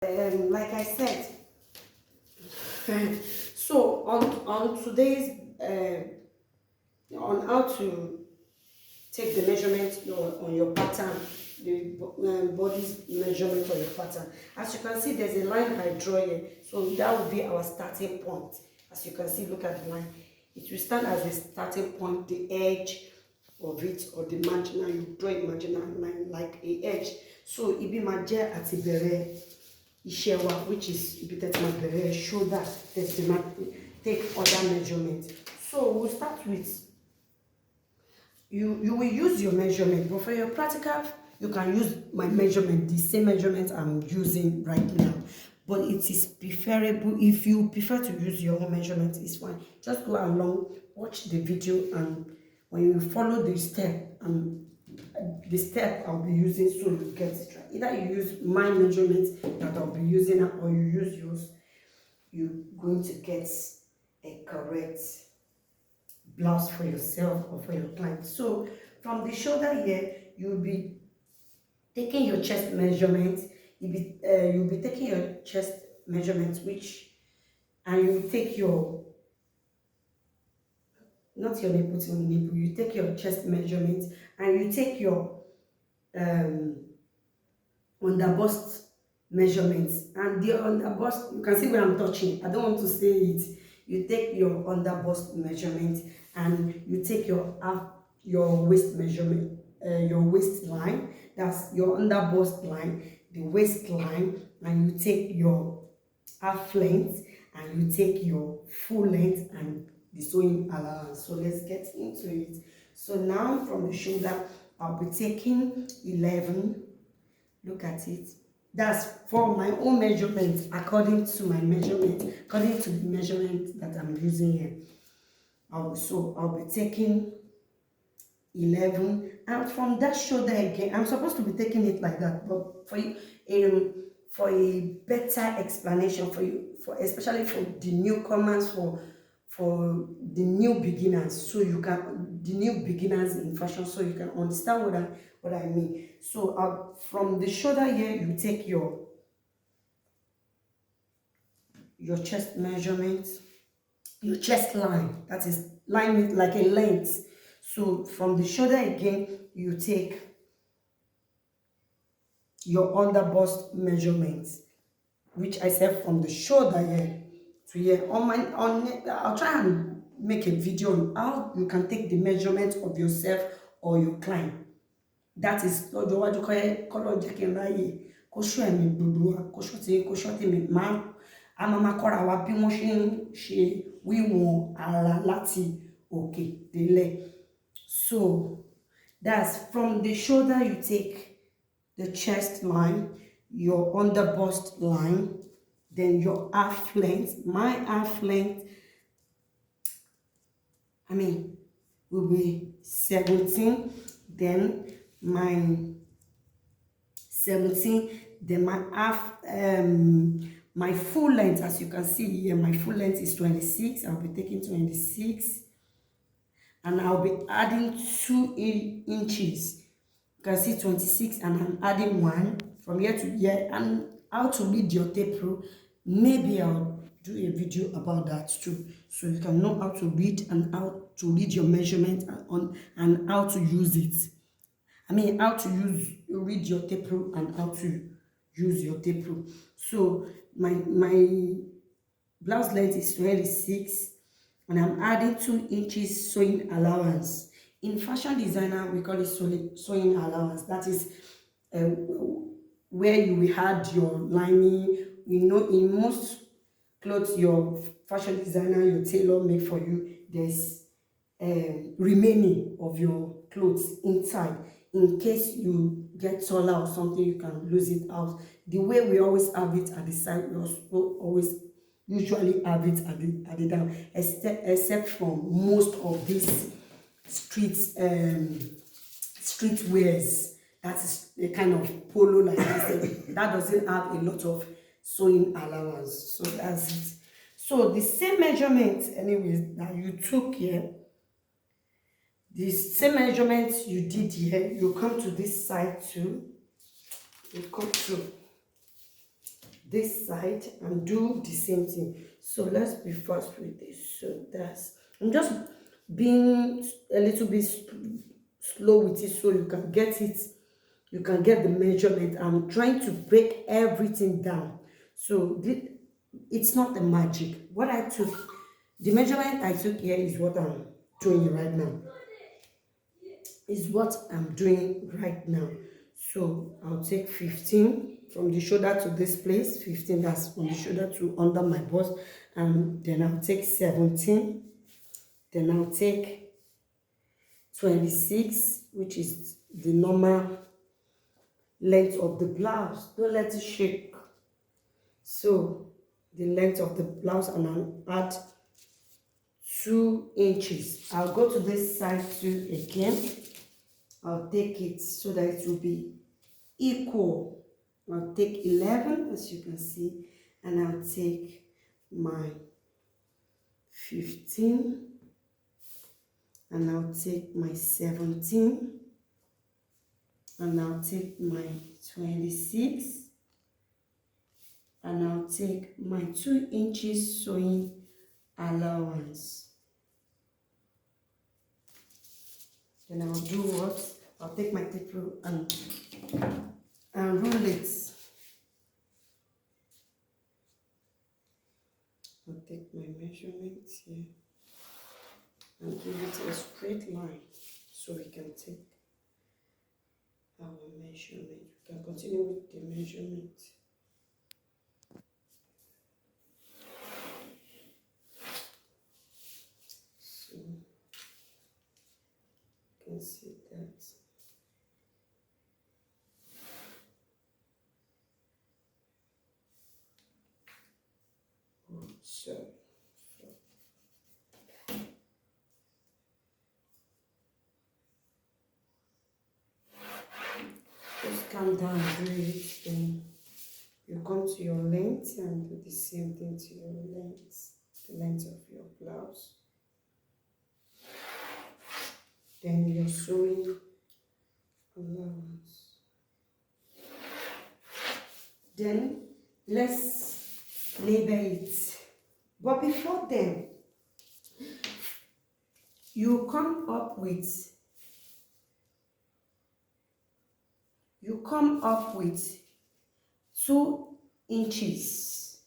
Like I said, so on today's on how to take the measurement on your pattern, the body's measurement on your pattern. As you can see, there's a line I draw here, so that will be our starting point. As you can see, look at the line. It will stand as a starting point, the edge of it, or the marginal. You draw a marginal line like a edge. So it be my jẹ́ àti bẹ̀rẹ̀ iṣẹ́ wa, which is ibi tẹ́tí máa bẹ̀rẹ̀ shoulder, tẹ́tí máa take other measurement. So we'll start with, you will use your measurement, but for your practical, you can use my measurement, the same measurement I'm using right now. But it is preferable, if you prefer to use your own measurement, it's fine. Just go along, watch the video, and when you follow the step, I'll be using, so you get it right. Either you use my measurement that I'll be using, or you use yours, you're going to get a correct blouse for yourself or for your client. So from the shoulder here, you'll be taking your chest measurement. You'll be taking your chest measurement, and you take your, not your nipple to nipple, you take your chest measurement, and you take your under bust measurements. And the under bust, you can see where I'm touching, I don't want to say it. You take your under bust measurement, and you take your waist measurement, your waistline, that's your under bust line, the waistline, and you take your half length, and you take your full length, and the sewing allowance. So let's get into it. So now from the shoulder, I'll be taking 11. Look at it. That's for my own measurement, according to my measurement, according to the measurement that I'm using here. So I'll be taking 11, and from that shoulder again, I'm supposed to be taking it like that, but for you, for a better explanation for you, especially for the newcomers, for the new beginners, so you can, the new beginners in fashion, so you can understand what I mean. So from the shoulder here, you take your chest measurement, your chest line, that is line like a length. So from the shoulder again, you take your under bust measurement, which I said from the shoulder here to here. I'll try and make a video on how you can take the measurement of yourself or your client. That is lọ́jọ́ iwájú kọ́lọ́ jẹ́ kí n ráyè kó ṣọ́ ẹ̀mí gbogbo wa, kó ṣọ́ tèmi, a máa kọ́ra wa bí wọ́n ṣe ń ṣe wíwọ̀n ara láti òkè délẹ̀. So that's from the shoulder, you take the chest line, your under bust line, then your half length. My half length, will be 17, then my 17, then my half, my full length, as you can see here, my full length is 26. I'll be taking 26, and I'll be adding 2 inches. You can see 26, and I'm adding 1 from here to here. And how to read your tape rule, maybe I'll do a video about that too, so you can know how to read, and how to read your measurement, and how to use it. How to read your tape rule, and how to use your tape rule. So my blouse length is 26, and I'm adding 2 inches sewing allowance. In fashion designer, we call it sewing allowance. That is where you will add your lining. In most clothes your fashion designer, your tailor make for you, there's remaining of your clothes inside. In case you get taller or something, you can lose it out. The way we always have it at the side, we also always usually have it at the down, except from most of these street wears. That is a kind of polo like this. That doesn't have a lot of sewing allowance. So that's it. So the same measurement, anyways, that you took here, the same measurements you did here, you come to this side too. You come to this side and do the same thing. So let's be fast with this. So that's, I'm just being a little bit slow with it so you can get it, you can get the measurement. I'm trying to break everything down. So it's not the magic. What I took, the measurement I took here is what I'm doing right now. Is what I'm doing right now. So I'll take 15 from the shoulder to this place, 15, that's from the shoulder to under my bust, and then I'll take 17, then I'll take 26, which is the normal length of the blouse. Don't let it shake. So the length of the blouse, and I'll add 2 inches. I'll go to this side too again. I'll take it so that it will be equal. I'll take 11, as you can see, and I'll take my 15, and I'll take my 17, and I'll take my 26, and I'll take my 2 inches sewing allowance. Then I'll do what? I'll take my tape rule and rule it. I'll take my measurement here and give it a straight line so we can take our measurement. We can continue with the measurement. So you can see that. So just calm down, do it, then you come to your length and do the same thing to your length, the length of your blouse. Then your sewing allowance. Then let's label it. But before then, you come up with 2 inches.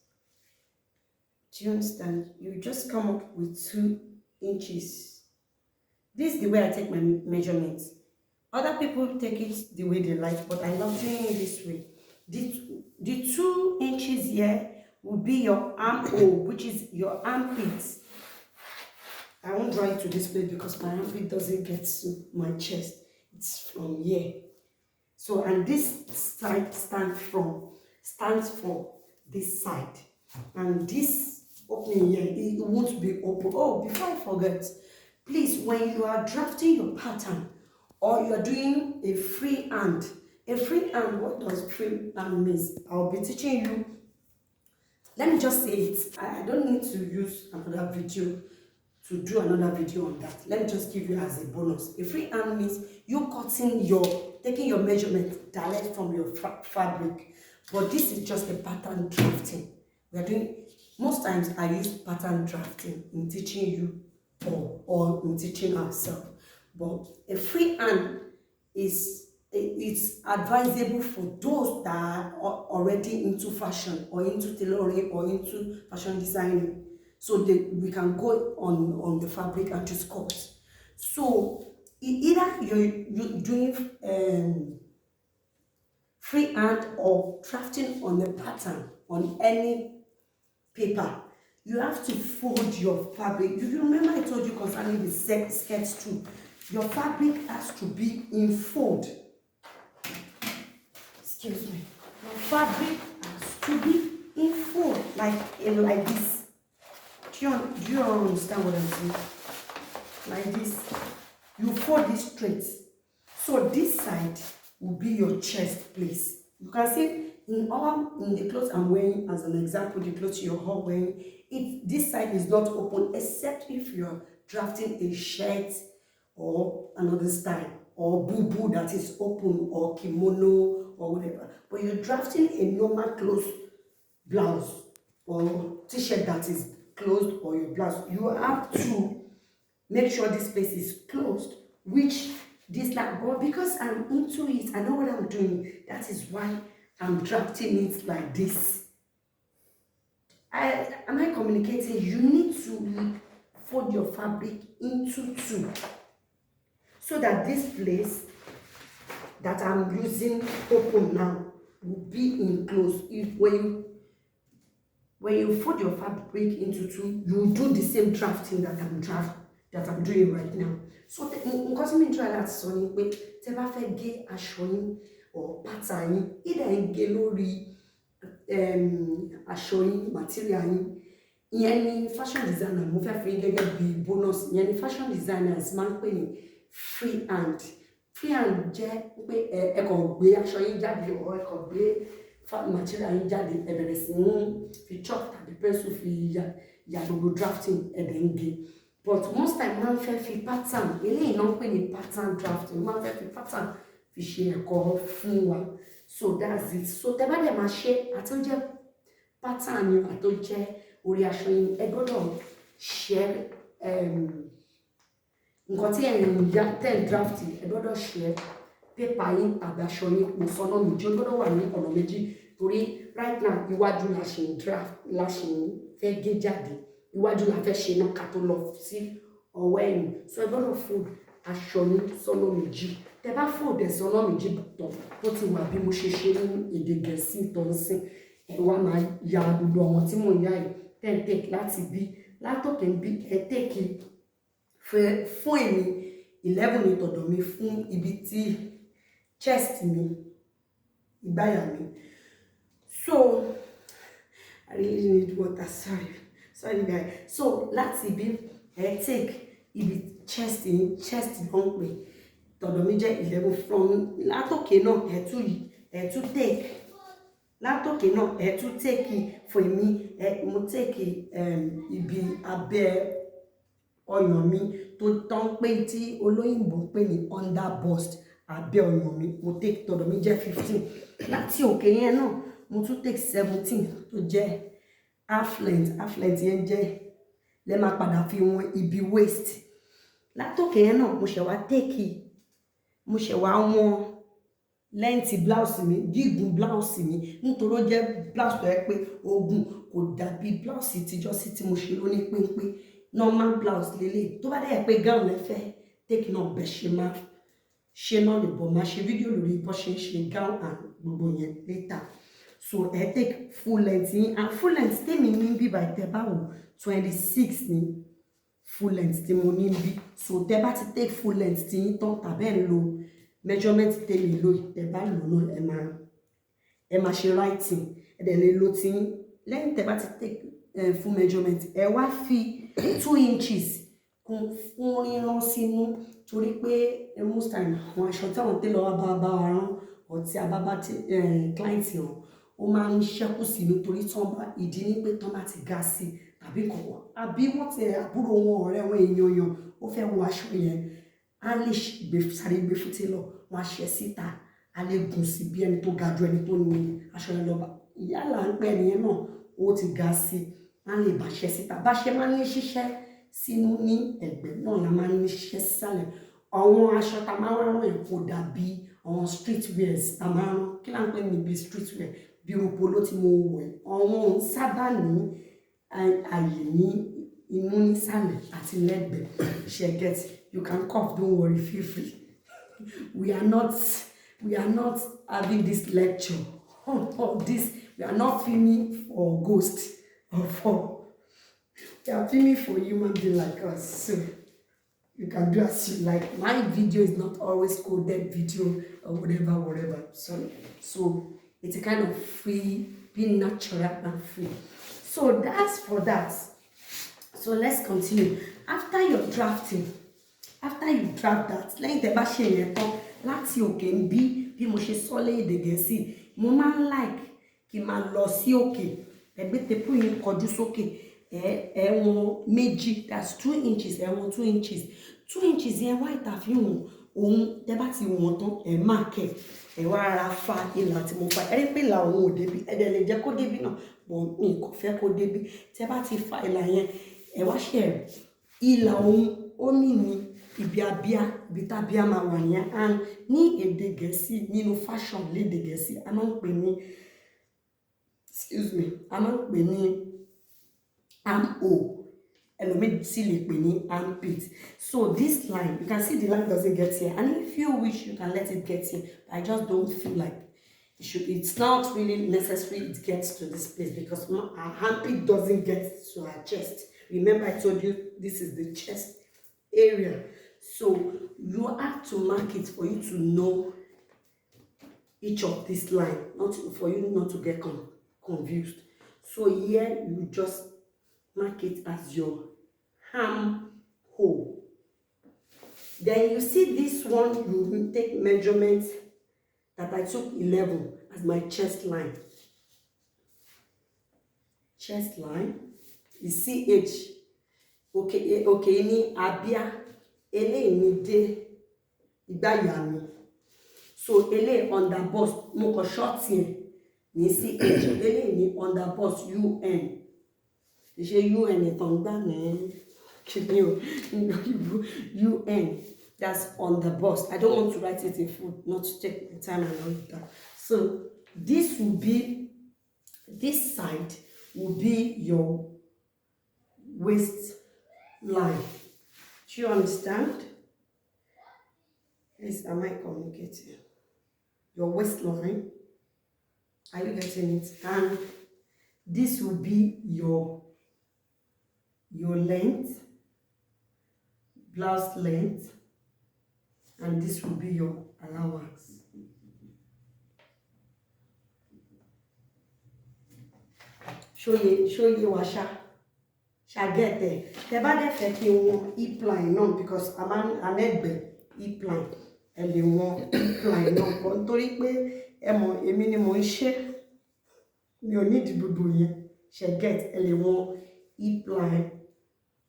Do you understand? You just come up with 2 inches. This is the way I take my measurements. Other people take it the way they like, but I love doing it this way. The 2 inches here will be your armhole, which is your armpit. I won't draw it to this place because my armpit doesn't get to my chest. It's from here. So, and this side stands for this side. And this opening here, it won't be open. Oh, before I forget, please, when you are drafting your pattern or you are doing a free hand, what does free hand means? I'll be teaching you. Let me just say it. I don't need to use another video to do another video on that. Let me just give you as a bonus. A free hand means you taking your measurement direct from your fabric. But this is just a pattern drafting. We are doing, most times I use pattern drafting in teaching you or in teaching ourselves. But a free hand it's advisable for those that are already into fashion or into tailoring or into fashion designing, so we can go on the fabric and just cut. So either you're doing free hand or drafting on a pattern on any paper, you have to fold your fabric. You remember I told you concerning the skirts too, your fabric has to be in fold. Excuse me. Your fabric has to be in fold, like this. Do you understand what I'm saying? Like this. You fold this straight. So this side will be your chest place. You can see in the clothes I'm wearing, as an example, the clothes you're all wearing, this side is not open except if you're drafting a shirt or another style, or boo that is open, or kimono or whatever. But you're drafting a normal clothes blouse or t-shirt that is closed, or your blouse, you have to make sure this place is closed, which this like, but because I'm into it, I know what I'm doing. That is why I'm drafting it like this. Am I communicating? You need to fold your fabric into two, so that this place that I'm using open now will be enclosed. If when you fold your fabric into two, you will do the same drafting that I'm doing right now. So nǹkan tí mi try láti sọ ni pé tẹ́ bá fẹ́ gé aṣọ yín or pattern yín, either ẹ gé lórí aṣọ yín, material yín, ìyẹn ni fashion designer mo fẹ́ fi gẹ́gẹ́ bí bonus. Ìyẹn ni fashion designers máa ń pè ní free hand. Free hand jẹ́ pé ẹ kàn gbé aṣọ yín jáde, or ẹ kàn gbé material yín jáde, ẹ bẹ̀rẹ̀ sí ní fi chalk tàbí pencil fi ya gbogbo drafting ẹ̀dẹ̀ ń gé. But most time máa ń fẹ́ fi pattern, eléyìí náà ń pè ní pattern drafting, máa ń fẹ́ fi pattern fi ṣe ẹ̀kọ́ fún wa. So that's it. So tẹ́ bá dẹ̀ máa ṣe àti ó jẹ́ pattern yín àti ó jẹ́ orí aṣọ yín, ẹ gbọ́dọ̀ share nǹkan tí ẹ̀yin tẹ́ draft, ẹ gbọ́dọ̀ share paper yín tàbí aṣọ yín kò sọ́nà méjì, ó gbọ́dọ̀ wà ní ọ̀nà méjì. Torí right now iwájú la ṣe ń draft, la ṣe ń fẹ́ gé jáde, iwájú la fẹ́ ṣe náà ká tó lọ sí ọwọ́ ẹ̀yìn. So ẹ gbọ́dọ̀ fold aṣọ yín sọ́nà méjì. Tẹ́ bá fold ẹ̀ sọ́nà méjì tán, tó ti wà bí mo ṣe ṣe ní èdè Gẹ̀ẹ́sì tó ń sìn, ẹ wá máa ya gbogbo àwọn tí mò ń yá yìí, tẹ́ take láti bí látòkè bí ẹ take fún èmi 11 ní tọ̀dọ̀ mi, fún ibi tí chest mi, ìgbáyà mi. So I really need water, sorry guys. So láti bí ẹ take ibi chest ló ń pè, tọ̀dọ̀ mi jẹ́ 11. From látòkè náà ẹ tún take, látòkè náà ẹ tún take fún èmi, mo take ibi abẹ́ ọyàn mi tó tán pé tí olóyìnbó pè ní under bust, abẹ́ ọyàn mi, mo take tọ̀dọ̀ mi jẹ́ 15. Láti òkè yẹn náà mo tún take 17 tó jẹ́ half length yẹn jẹ́ lẹ́ máa padà fi wọn ibi waist. Látòkè yẹn náà mo ṣẹ̀ wá wọn length blouse mi, gígùn blouse mi, nítorí ó jẹ́ blouse tó yẹ pé ogun kò dàbí blouse tíjọ́sí tí mo ṣe lóní pínpín. Normal blouse lélẹ̀. Tó bá dẹ̀ pé gown lẹ fẹ́ take náà bẹ̀ ṣe máa ṣe náà lè bọ̀, máa ṣe fídíò lórí bó ṣe ń ṣe gown and gbogbo yẹn later. So ẹ take full length yín, and full length tèmi ní bí by tẹ́ bá wò 26 ní full length tí mo ní bí. So tẹ́ bá ti take full length tí yín tán tàbí ẹ̀ ń lo measurement tèmi lóyè, tẹ́ bá lò náà ẹ máa ṣe writing, ẹ dẹ̀ lè lo tí yín. Lẹ́yìn tẹ́ bá ti take full measurement, ẹ wá fi 2 inches kún fún rírán sínú, torí pé most time àwọn aṣọ tí àwọn tailor bá wa rán ọtí abábá client rán, ó máa ń ṣẹ́kù sínú, torí tí wọ́n bá ìdí ní pé tí wọ́n bá ti ga sí àbí kọ̀wọ́ àbí wọ́n ti àbúrò wọn ọ̀rẹ́ wọn èèyàn ó fẹ́ wọ aṣọ yẹn, á lè sáré gbé fún tailor, wọn á ṣe síta, á lè gùn sí bí ẹni tó ga ju ẹni tó ní aṣọ yẹn lọ. Yálà ń pẹ́ ẹnìyẹn náà ó ti ga sí, á lè bá ṣe síta. Bá ṣe máa ń ní ṣiṣẹ́ sínú ní ẹ̀gbẹ́ náà la máa ń ní ṣiṣẹ́ sísàlẹ̀. Àwọn aṣọ tá máa ń rán yẹn kò dàbí àwọn street wears tá máa ń rán. Kí là ń pè níbi street wear? Bí irú polo tí mo wọ̀, àwọn sábà ní àyè ní inú nísàlẹ̀ àti lẹ́gbẹ̀ẹ́. Ṣé get? You can cough, don't worry, feel free. We are not having this lecture of this. We are not filming for ghosts or for. We are filming for human beings like us. So you can do as you like. My video is not always coded video or whatever. So it's a kind of free, being natural and free. So that's for that. So let's continue. After you draft that, lẹ́yìn tẹ́ bá ṣe yẹn tán, láti òkè ń bí mo ṣe sọ lédè Gẹ̀ẹ́sì, mo máa ń like kí n máa lọ sí òkè, ẹgbẹ́ tẹ́pù yín kọjú sókè, ẹ̀wọ̀n méjì, that's 2 inches, ẹ̀wọ̀n 2 inches. 2 inches yẹn wá ìtàfihàn òun, tẹ́ bá ti wọ̀n tán, mark ẹ̀ wá ara fa ìlà tí mo fa. Ẹ rí pé ìlà òun ò débi, ẹ dẹ̀ lè jẹ́ kó débi náà, but mi kò fẹ́ kó débi. Tẹ́ bá ti fa ìlà yẹn, ẹ wá ṣe ìlà ohun ó mì ní ibi abíá, ibi tábíá máa wà yẹn. And ní èdè Gẹ̀ẹ́sì, nínú fashion lédè Gẹ̀ẹ́sì, a máa ń pè ní, excuse me, a máa ń pè ní armhole. Ẹlòmíì sì lè pè ní armpit. So this line, you can see the line doesn't get here, and if you wish, you can let it get here. I just don't feel like it should. It's not really necessary it gets to this place, because our armpit doesn't get to our chest. Remember, I told you this is the chest area. So you have to mark it for you to know each of this line, not for you not to get confused. So here you just mark it as your arm hole. Then you see this one, you will take measurements that I took 11 as my chest line. Chest line is CH. Okay, ní abíá, eléyìí ní dé ìgbàyà mi. So eléyìí under bust, mo kọ short yẹn ní CH, eléyìí ní under bust UN. Ṣé UN ìtàn gbà ní kìíní o, UN, that's on the bust. I don't want to write it in full, not to take the time and all that. So this will be, this side will be your waist line. Do you understand? Please, am I communicating? Your waistline. Are you getting it? And this will be your length, blouse length, and this will be your allowance. Show you washa. Shall get there. The bad effect you hip line no, because I'm an hip line. And you want hip line no. But torí pé èmi ni mo ń ṣe, mi ò need gbogbo yẹn. Shall get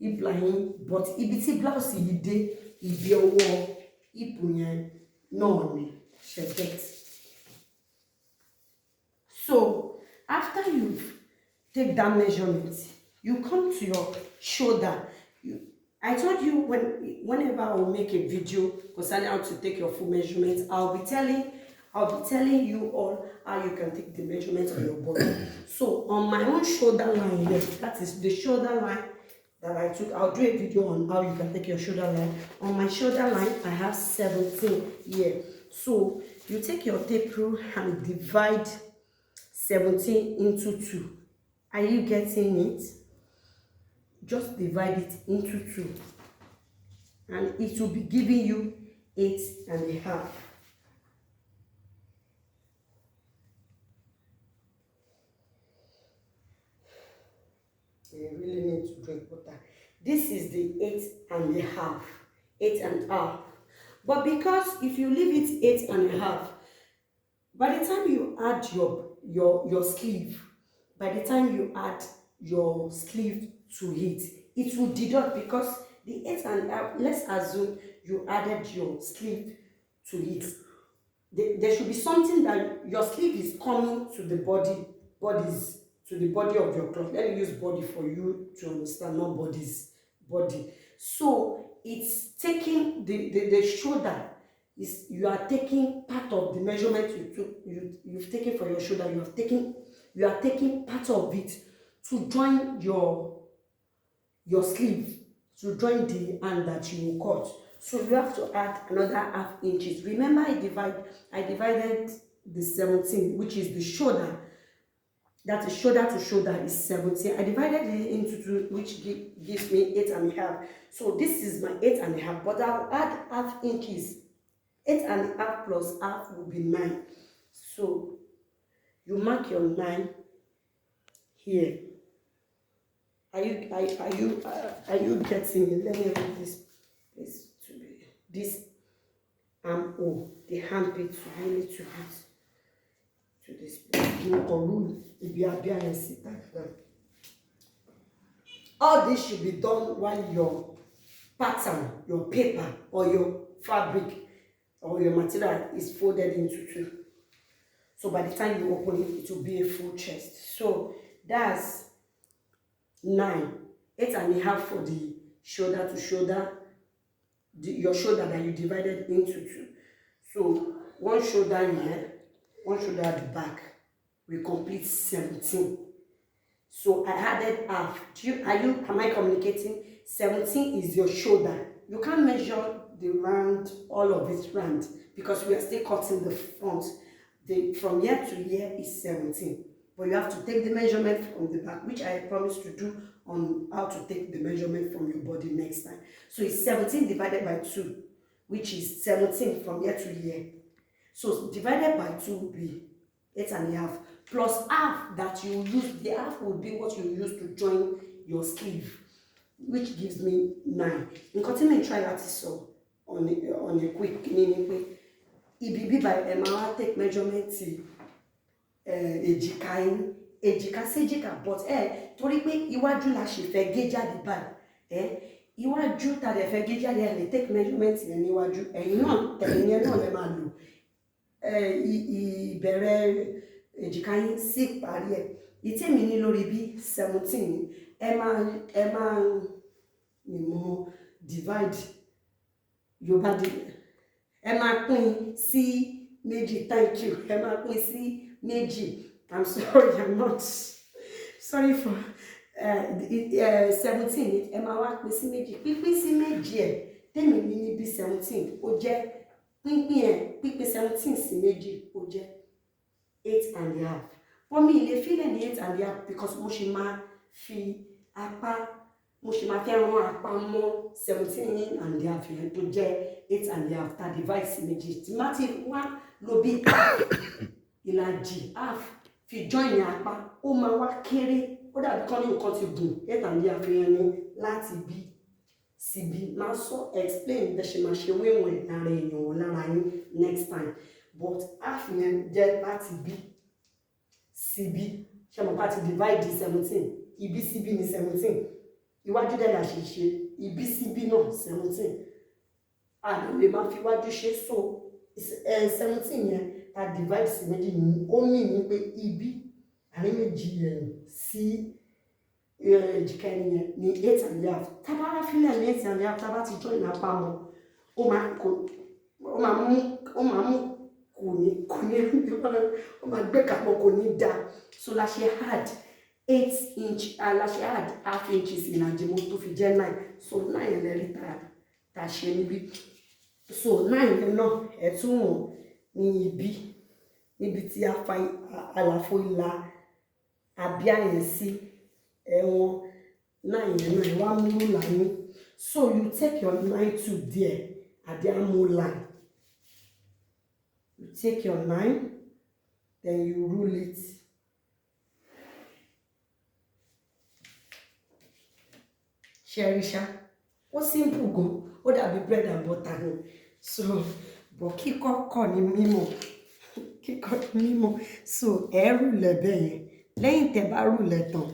hip line, but ibi tí blouse yìí dé, ibi ọwọ́ hip yẹn náà ni. Shall get. So after you take that measurement, you come to your shoulder. I told you whenever I will make a video concerning how to take your full measurements, I'll be telling you all how you can take the measurements of your body. So on my own shoulder line here, that is the shoulder line that I took. I'll do a video on how you can take your shoulder line. On my shoulder line, I have 17 here. So you take your tape rule and divide 17 into 2. Are you getting it? Just divide it into 2. And it will be giving you 8.5. You really need to drink water. This is the 8.5. 8.5. But because if you leave it 8.5, by the time you add your sleeve, by the time you add your sleeve to it, it will deduct, because the 8.5, let's assume you added your sleeve to it. There should be something that your sleeve is coming to the bodies, to the body of your cloth. Let me use body for you to understand, not bodies, body. So it's taking the shoulder. You are taking part of the measurement you've taken for your shoulder. You are taking part of it to join your sleeve, to join the hand that you will cut. So you have to add another half inches. Remember, I divided the 17, which is the shoulder. That is shoulder to shoulder is 17. I divided it into 2, which gives me 8.5. So this is my 8.5, but I'll add half inches. 8.5 plus half will be 9. So you mark your 9 here. Are you getting it? Let me read this place to be this armhole, the armpit to be a little bit to this place. All this should be done while your pattern, your paper, or your fabric, or your material is folded into 2. So by the time you open it, it will be a full chest. So That's 9. 8.5 for the shoulder to shoulder, your shoulder that you divided into 2. So one shoulder here, one shoulder at the back, we complete 17. So I added half. Am I communicating? 17 is your shoulder. You can't measure the round, all of it round, because we are still cutting the front. From here to here is 17. But you have to take the measurement from the back, which I promised to do on how to take the measurement from your body next time. So it's 17 divided by 2, which is 17 from here to here. So divided by 2 will be 8.5, plus half that you use. The half will be what you use to join your sleeve, which gives me 9. In continue try that so on a quick ibi by Emma take measurement èjìká séjìká, but torí pé iwájú la ṣe fẹ́ gé jáde báyìí, iwájú ta dẹ̀ fẹ́ gé jáde lè take measurement yẹn níwájú, ẹ̀yin náà lè máa lò ìbẹ̀rẹ̀ èjìká yín sí parí ẹ̀. Ìtẹ́mi ní lórí bí 17 ni ẹ máa divide Yorùbá ẹ máa pín sí méjì. Thank you. Ẹ máa pín sí méjì. I'm sorry, I'm not sorry for 17. Ẹ máa wá pín sí méjì. Pínpín sí méjì ẹ̀ tẹ́mi ní níbi 17 ó jẹ́ pínpín 17 sí méjì ó jẹ́ 8.5. For me, ilé fílẹ̀ ní 8.5 because mo ṣe máa fi fẹ́ràn apá mọ́ 17.5 yẹn tó jẹ́ 8.5 ta divide sí méjì. Tí má ti wá lo bí ìlàjì half fi join apá, ó máa wá kéré, ó dàbí kan ní nǹkan ti gùn 8.5 yẹn ní láti bí sí bí. Máa sọ explain bẹ́ẹ̀ ṣe máa ṣe wéwọ̀n lára èèyàn lára yín next time, but half yẹn jẹ́ láti bí sí bí. Ṣé mo bá ti divide 17, ibi sí bí ní 17, iwájú dẹ̀ la ṣe ibi sí bí náà 17. And lè máa fi iwájú ṣe, so 17 yẹn ta divide sí méjì ní ó mì ní pé ibi àárín méjì yẹn sí èjìká ẹni yẹn ní 8.5. Tá bá wá fílẹ̀ ní 8.5, tá bá ti join apá mọ́, ó máa mú kò ní ó máa gbé kapọ̀, kò ní dá. So la ṣe add 8 inch, la ṣe add half inches ìlàjì mo tó fi jẹ́ 9. So 9 lẹ́rí ta ṣe níbí. So 9 yẹn náà ẹ̀ tún wọ̀n ní ibi, níbi tí a fa àlàfo ìlà abíyá yẹn sí ẹ̀wọ̀n 9 yẹn náà ẹ̀ wá mú rúlà yín. So you take your 9 to there at the arm line. You take your 9, then you rule it. Sherisha, ó simple gan, ó dàbí bread and butter ni. So but kíkọ́ ní mímọ̀. So ẹ rúlẹ̀ bẹ́ẹ̀ yẹn. Lẹ́yìn tẹ́ bá rúlẹ̀ tán,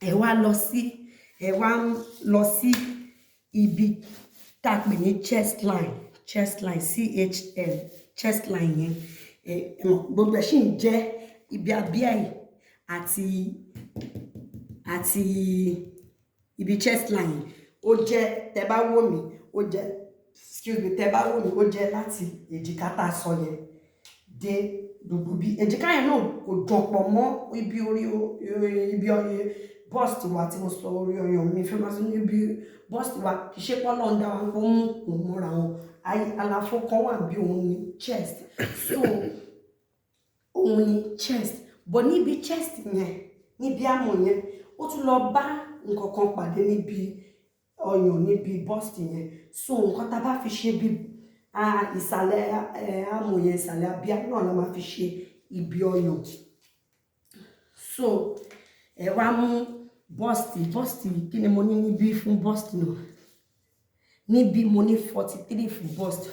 ẹ wá lọ sí ibi tá pè ní chest line, CHL, chest line yẹn. Gbogbo ẹ̀ ṣì ń jẹ́ ibi abíyá yìí àti ibi chest line. Ó jẹ́ tẹ́ bá wò mí, ó jẹ́ láti èjìká tá sọ yẹn dé gbogbo bí èjìká yẹn náà kò jọpọ̀ mọ́ ibi orí bust wa tí mo sọ orí ọyàn mi fẹ́ máa sọ níbi bust wa. Kì í ṣe pọ́ lọ́ndà wa kó mú kò mọ́ra wọn. Àlàfo kan wà bí òun ní chest. So òun ní chest, but níbi chest yẹn, níbi àmọ̀ yẹn, ó tún lọ bá nǹkan kan pàdé níbi ọyàn, níbi bust yẹn. So nǹkan tá bá fi ṣe bí ìsàlẹ̀ àmọ̀ yẹn, ìsàlẹ̀ abíyá náà la máa fi ṣe ibi ọyàn. So ẹ wá mú bust kí ni mo ní níbí fún bust náà? Níbi mo ní 43 fún bust,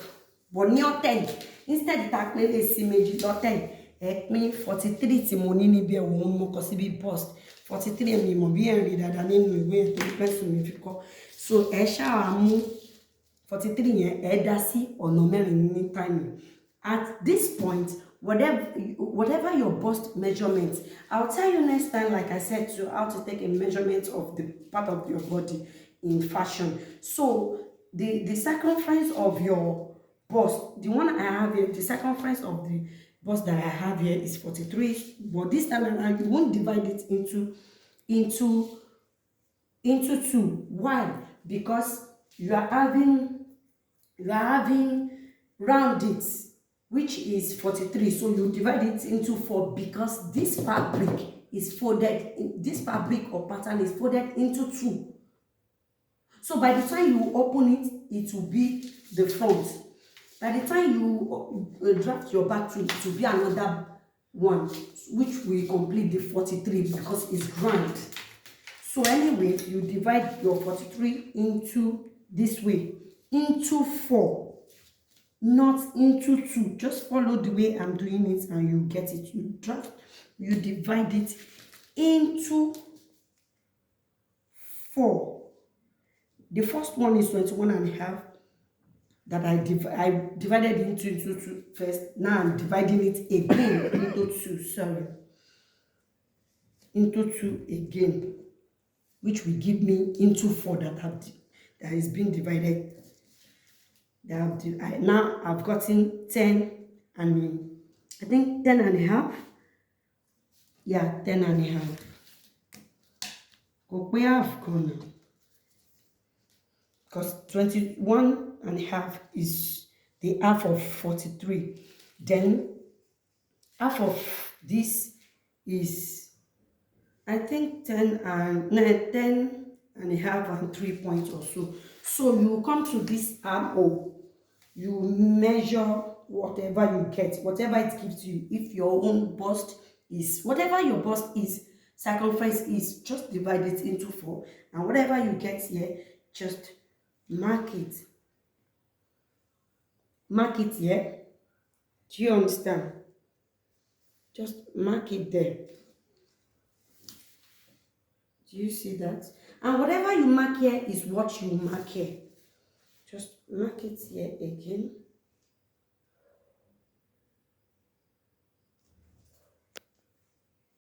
but ní ọ̀tẹ̀ instead tá pín lè sí méjì lọ́tẹ̀, ẹ pín 43 tí mo ní níbi ẹ̀wọ̀n mo kọ síbi bust. 43 mi mọ̀ bí ẹ̀ ń rí dáadáa nínú ìwé yẹn tó pẹ́sù mi fi kọ́. So ẹ ṣáà mú 43 yẹn ẹ dá sí ọ̀nà mẹ́rin ní time. At this point, whatever your bust measurement. I'll tell you next time, like I said, to how to take a measurement of the part of your body in fashion. So the circumference of your bust, the one I have here, the circumference of the bust that I have here is 43, but this time around you won't divide it into two. Why? Because you are having round it, which is 43, so you divide it into 4, because this fabric is folded, this fabric or pattern is folded into 2. So by the time you open it, it will be the front. By the time you draft your back to it will be another one, which will complete the 43 because it's grand. So anyway, you divide your 43 into this way, into 4, not into 2. Just follow the way I'm doing it and you get it. You divide it into 4. The first one is 21 and a half that I divided into 2 first. Now I'm dividing it again into 2, sorry. Into 2 again, which will give me into 4 that is being divided. Now I've gotten 10 and I think 10 and a half. Yeah, 10 and a half. Go half corner. Because 21 and a half is the half of 43. Then half of this is, I think, 10 and a half and 3 points or so. So you come to this armhole, you measure whatever you get, whatever it gives you. If your own bust is, whatever your bust is, circumference is, just divide it into 4, and whatever you get here, just mark it here. Do you understand? Just mark it there. Do you see that? And whatever you mark here is what you mark here. Just mark it here again.